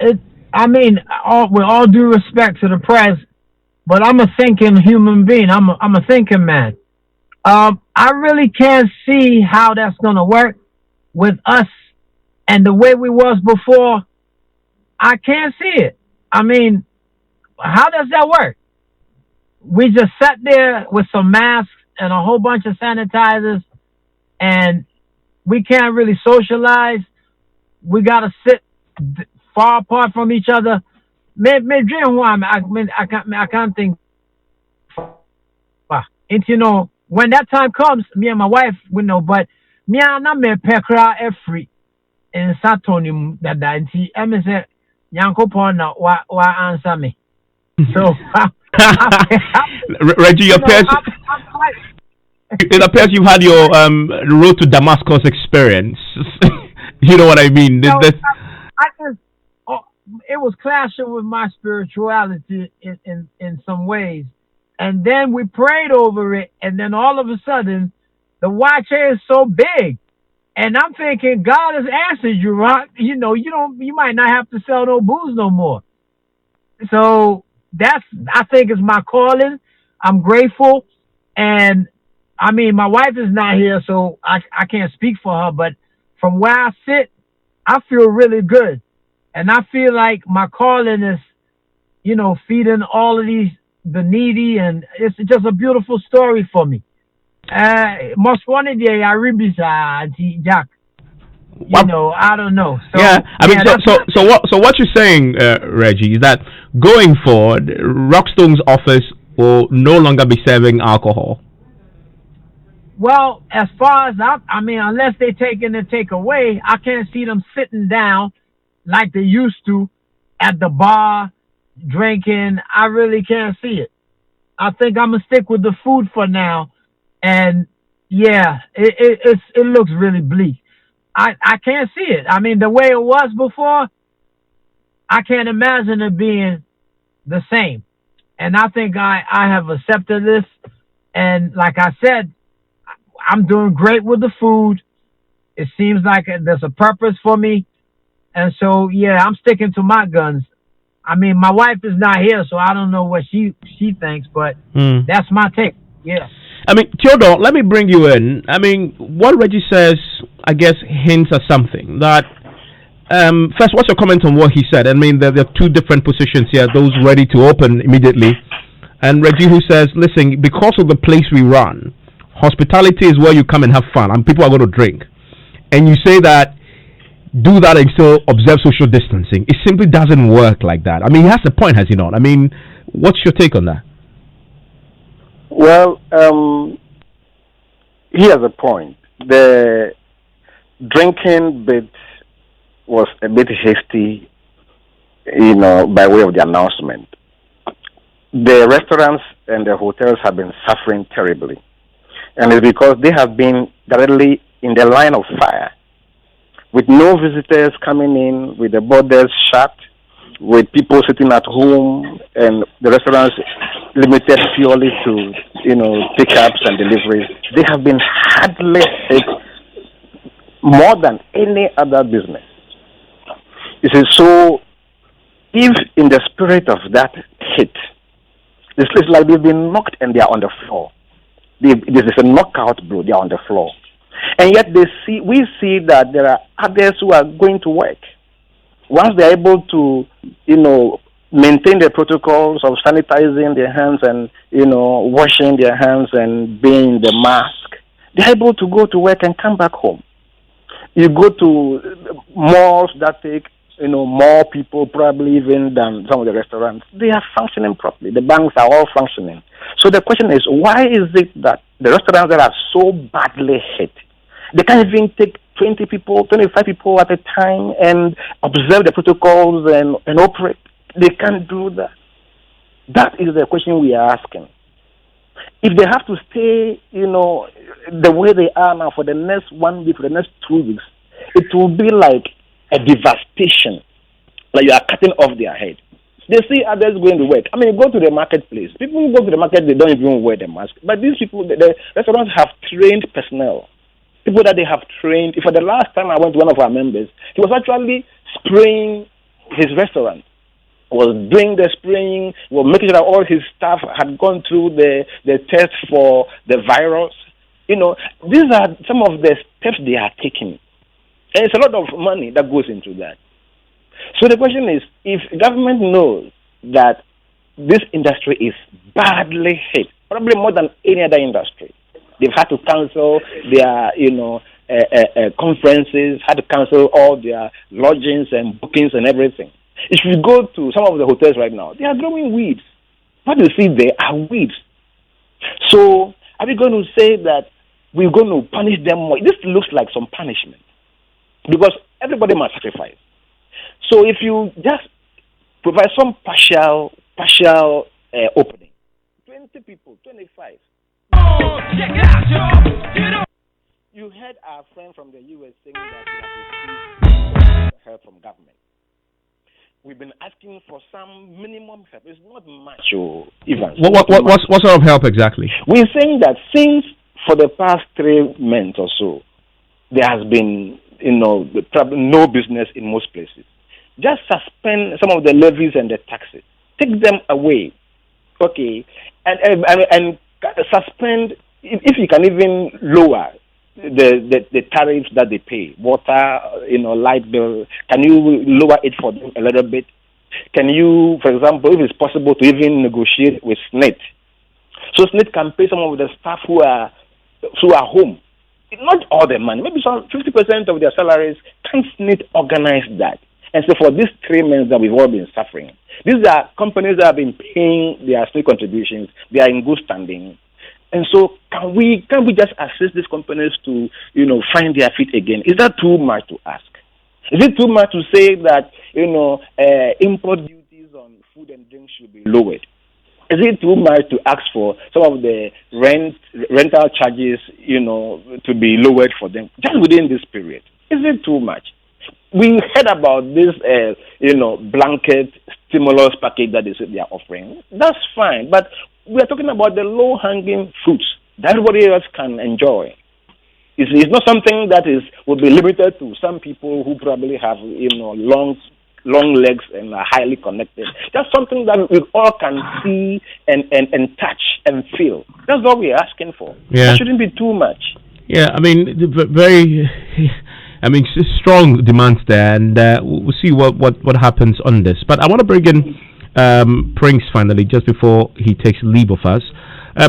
H: with all due respect to the press, but I'm a thinking human being. I'm a thinking man. I really can't see how that's gonna work with us and the way we was before. I can't see it. I mean, how does that work? We just sat there with some masks and a whole bunch of sanitizers, and we can't really socialize. We gotta sit far apart from each other. I can't think. And when that time comes, me and my wife we know. But me and me pekra every in Saturnium that anti. I mean say, Yankopon na wa answer me. So
A: Reggie, it appears you've had your road to Damascus experience. You know what I mean?
H: It was clashing with my spirituality in some ways. And then we prayed over it, and then all of a sudden, the watch is so big. And I'm thinking, God has answered you, Rock. You might not have to sell no booze no more. So I think it's my calling. I'm grateful. And I mean, my wife is not here, so I can't speak for her, but from where I sit, I feel really good. And I feel like my calling is, feeding all of the needy, and it's just a beautiful story for me. Most one day I remember Jack. I don't know. So,
A: yeah, I mean, so what you're saying, Reggie, is that going forward, Rockstone's office will no longer be serving alcohol.
H: Well, as far as I mean, unless they take away, I can't see them sitting down like they used to at the bar drinking. I really can't see it. I think I'm gonna stick with the food for now, and yeah, it looks really bleak. I can't see it. I mean, the way it was before, I can't imagine it being the same. And I think I have accepted this, and like I said, I'm doing great with the food. It seems like there's a purpose for me. And so, yeah, I'm sticking to my guns. I mean, my wife is not here, so I don't know what she thinks, but that's my take. Yeah.
A: I mean, Theodore, let me bring you in. I mean, what Reggie says, I guess, hints at something. That first, what's your comment on what he said? I mean, there are two different positions here, those ready to open immediately, and Reggie who says, listen, because of the place we run, hospitality is where you come and have fun, and people are going to drink. And you say that, do that and still observe social distancing. It simply doesn't work like that. I mean, he has a point, has he not? I mean, what's your take on that?
L: Well, he has a point. The drinking bit was a bit hasty, by way of the announcement. The restaurants and the hotels have been suffering terribly. And it's because they have been directly in the line of fire, with no visitors coming in, with the borders shut, with people sitting at home, and the restaurants limited purely to, pickups and deliveries. They have been hardly hit more than any other business. You see, so if in the spirit of that hit, it's like they've been knocked and they are on the floor. This is a knockout blow. They are on the floor. And yet we see that there are others who are going to work. Once they are able to, maintain the protocols of sanitizing their hands and, washing their hands and being the mask, they're able to go to work and come back home. You go to malls that take more people probably even than some of the restaurants. They are functioning properly. The banks are all functioning. So the question is, why is it that the restaurants that are so badly hit, they can't even take 20 people, 25 people at a time and observe the protocols and operate? They can't do that. That is the question we are asking. If they have to stay, the way they are now for the next 1 week, for the next 2 weeks, it will be like a devastation, like you are cutting off their head. They see others going to work. I mean, go to the marketplace. People who go to the market, they don't even wear the mask. But these people, the restaurants have trained personnel. People that they have trained. For the last time I went to one of our members, he was actually spraying his restaurant. Was doing the spraying, was making sure that all his staff had gone through the test for the virus. These are some of the steps they are taking. And it's a lot of money that goes into that. So the question is, if government knows that this industry is badly hit, probably more than any other industry, they've had to cancel their, conferences, had to cancel all their lodgings and bookings and everything. If you go to some of the hotels right now, they are growing weeds. What you see there are weeds. So are we going to say that we're going to punish them more? This looks like some punishment because everybody must sacrifice. So if you just provide some partial opening, 20 people, 25. Oh, check it out, you heard our friend from the U.S. saying that we have received help from government. We've been asking for some minimum help. It's not much, even.
A: What sort of help exactly?
L: We're saying that since for the past 3 months or so, there has been, no business in most places. Just suspend some of the levies and the taxes. Take them away, okay, and suspend. If you can even lower the tariffs that they pay, water, light bill, can you lower it for them a little bit? Can you, for example, if it's possible to even negotiate with SNIT, so SNIT can pay some of the staff who are home, not all the money, maybe some 50% of their salaries. Can SNIT organize that? And so for these 3 months that we've all been suffering, these are companies that have been paying their SNIT contributions. They are in good standing. And so can we just assist these companies to, find their feet again? Is that too much to ask? Is it too much to say that, import duties on food and drink should be lowered? Is it too much to ask for some of the rental charges, to be lowered for them just within this period? Is it too much? We heard about this, blanket stimulus package that they are offering. That's fine, but we are talking about the low-hanging fruits that everybody else can enjoy. It's not something that will be limited to some people who probably have, long legs and are highly connected. That's something that we all can see and touch and feel. That's all we're asking for.
A: Yeah.
L: That shouldn't be too much.
A: Yeah, strong demands there, and we'll see what happens on this. But I want to bring in Prince finally, just before he takes leave of us.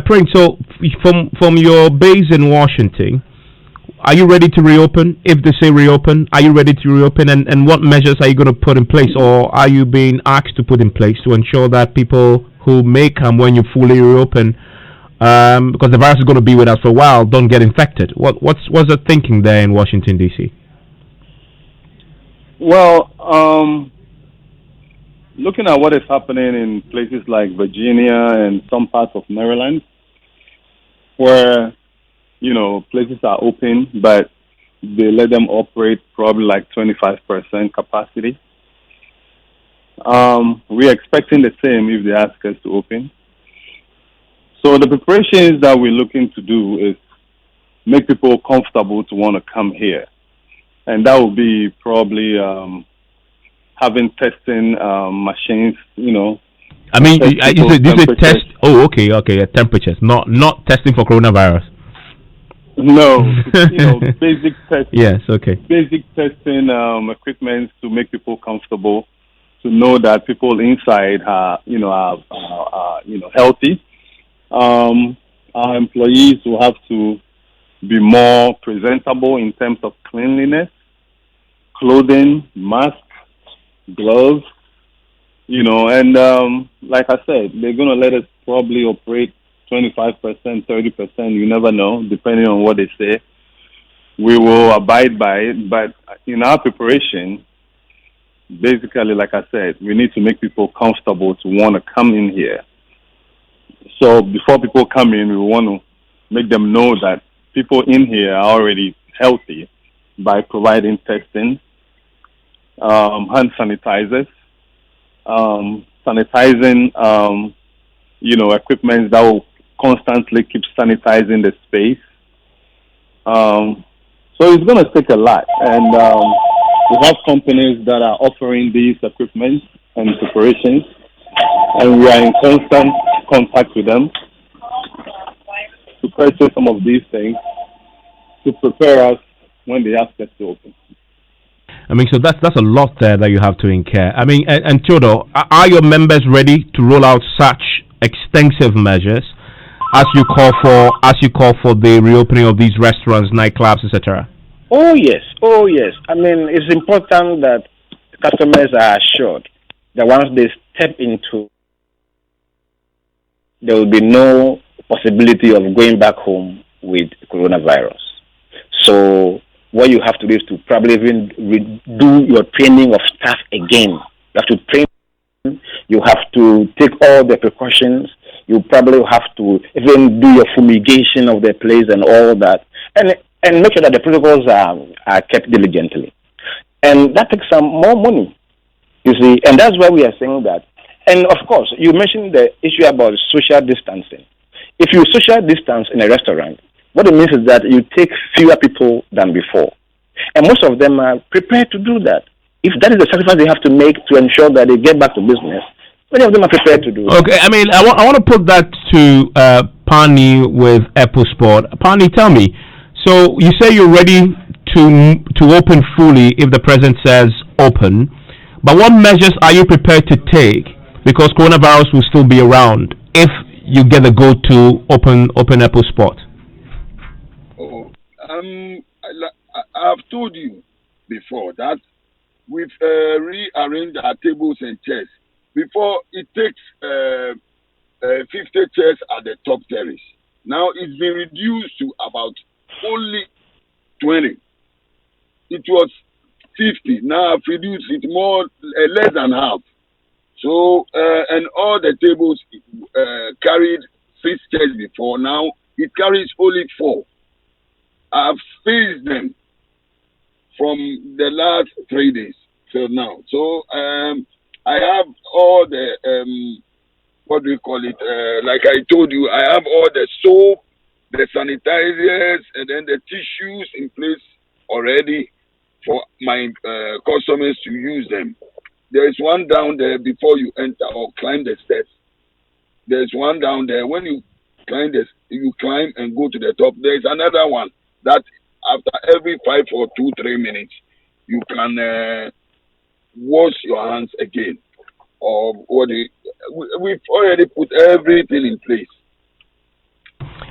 A: Prince, so from your base in Washington, are you ready to reopen? If they say reopen, are you ready to reopen? And what measures are you going to put in place, or are you being asked to put in place to ensure that people who may come when you fully reopen, because the virus is going to be with us for a while, don't get infected? What's the thinking there in Washington, D.C.?
I: Well, looking at what is happening in places like Virginia and some parts of Maryland, where, places are open, but they let them operate probably like 25% capacity. We're expecting the same if they ask us to open. So the preparations that we're looking to do is make people comfortable to want to come here. And that will be probably having testing machines,
A: I mean, you say test. Oh, okay, temperatures, not testing for coronavirus.
I: No, basic testing.
A: Yes, okay.
I: Basic testing equipment to make people comfortable, to know that people inside are healthy. Our employees will have to be more presentable in terms of cleanliness, clothing, masks, gloves, and like I said, they're going to let us probably operate 25%, 30%, you never know, depending on what they say. We will abide by it, but in our preparation, basically, like I said, we need to make people comfortable to want to come in here. So before people come in, we want to make them know that people in here are already healthy by providing testing, hand sanitizers, sanitizing, equipment that will constantly keep sanitizing the space. So it's going to take a lot. And we have companies that are offering these equipment and preparations, and we are in constant contact with them to purchase some of these things to prepare us when they ask us to open.
A: I mean, so that's a lot there that you have to incur. I mean, and Theodore, are your members ready to roll out such extensive measures as you call for the reopening of these restaurants, nightclubs, etc.?
L: Oh yes. I mean, it's important that customers are assured that once they step into, there will be no possibility of going back home with coronavirus. So what you have to do is to probably even do your training of staff again. You have to train. You have to take all the precautions. You probably have to even do your fumigation of the place and all that, and make sure that the protocols are kept diligently. And that takes some more money, you see. And that's why we are saying that. And of course, you mentioned the issue about social distancing. If you social distance in a restaurant, what it means is that you take fewer people than before. And most of them are prepared to do that. If that is the sacrifice they have to make to ensure that they get back to business, many of them are prepared to do it.
A: Okay, I mean, I want to put that to Pani with Apple Sport. Pani, tell me, so you say you're ready to open fully if the president says open, but what measures are you prepared to take, because coronavirus will still be around, if you get the go to open Apple Sport?
K: I've told you before that we've rearranged our tables and chairs. Before, it takes 50 chairs at the top terrace. Now it's been reduced to about only 20. It was 50. Now I've reduced it more, less than half. So, and all the tables carried 6 chairs before. Now it carries only 4. I've spaced them from the last 3 days till now. So, I have all the, what do you call it? Like I told you, I have all the soap, the sanitizers, and then the tissues in place already for my customers to use them. There is one down there before you enter or climb the steps. There's one down there. When you climb and go to the top. There's another one that after every 5 or 3 minutes, you can wash your hands again. Or we've already put everything in place.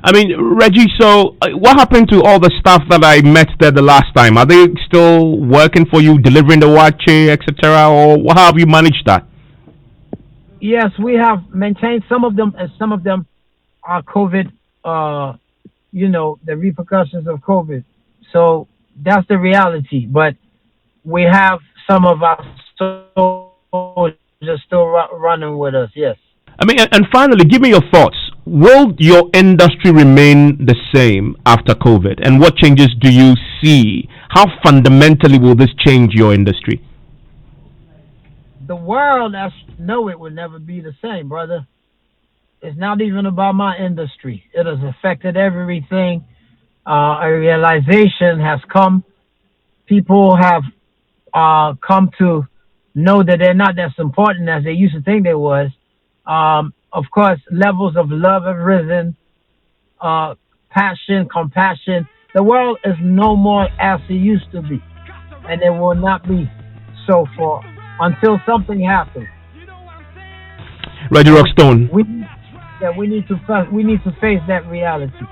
A: I mean, Reggie, so what happened to all the staff that I met there the last time? Are they still working for you, delivering the wache, etc., or how have you managed that?
H: Yes, we have maintained some of them, and some of them are COVID, the repercussions of COVID. So that's the reality. But we have some of our soldiers still running with us, yes.
A: I mean, and finally, give me your thoughts. Will your industry remain the same after COVID? And what changes do you see? How fundamentally will this change your industry?
H: The world, as you know, it will never be the same, brother. It's not even about my industry. It has affected everything. A realization has come. People have come to know that they're not as important as they used to think they was. Of course, levels of love have risen, passion, compassion. The world is no more as it used to be, and it will not be so for until something happens.
A: Reggie Rockstone.
H: We need to face that reality.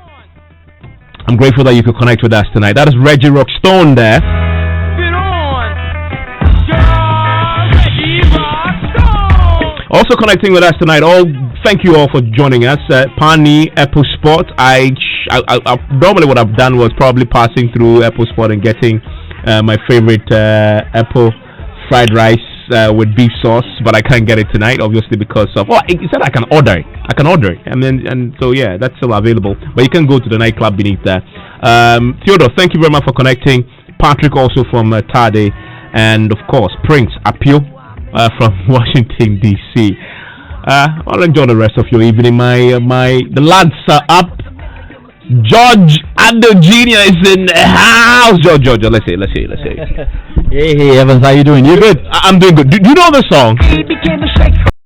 A: I'm grateful that you could connect with us tonight. That is Reggie Rockstone there.
E: Get on, Reggie.
A: Also connecting with us tonight. Thank you all for joining us. Pani Apple Sport. I normally what I've done was probably passing through Apple Sport and getting my favorite apple fried rice with beef sauce, but I can't get it tonight, obviously, because of it said I can order it. And so yeah, that's still available. But you can go to the nightclub beneath there. Theodore, thank you very much for connecting. Patrick also from Tade, and of course Prince Apio from Washington DC. I'll enjoy the rest of your evening. The lads are up. George Ado Jr. is in the house. George, let's see.
N: Hey, Evans, how you doing? You good?
A: I'm doing good. Do you know the song?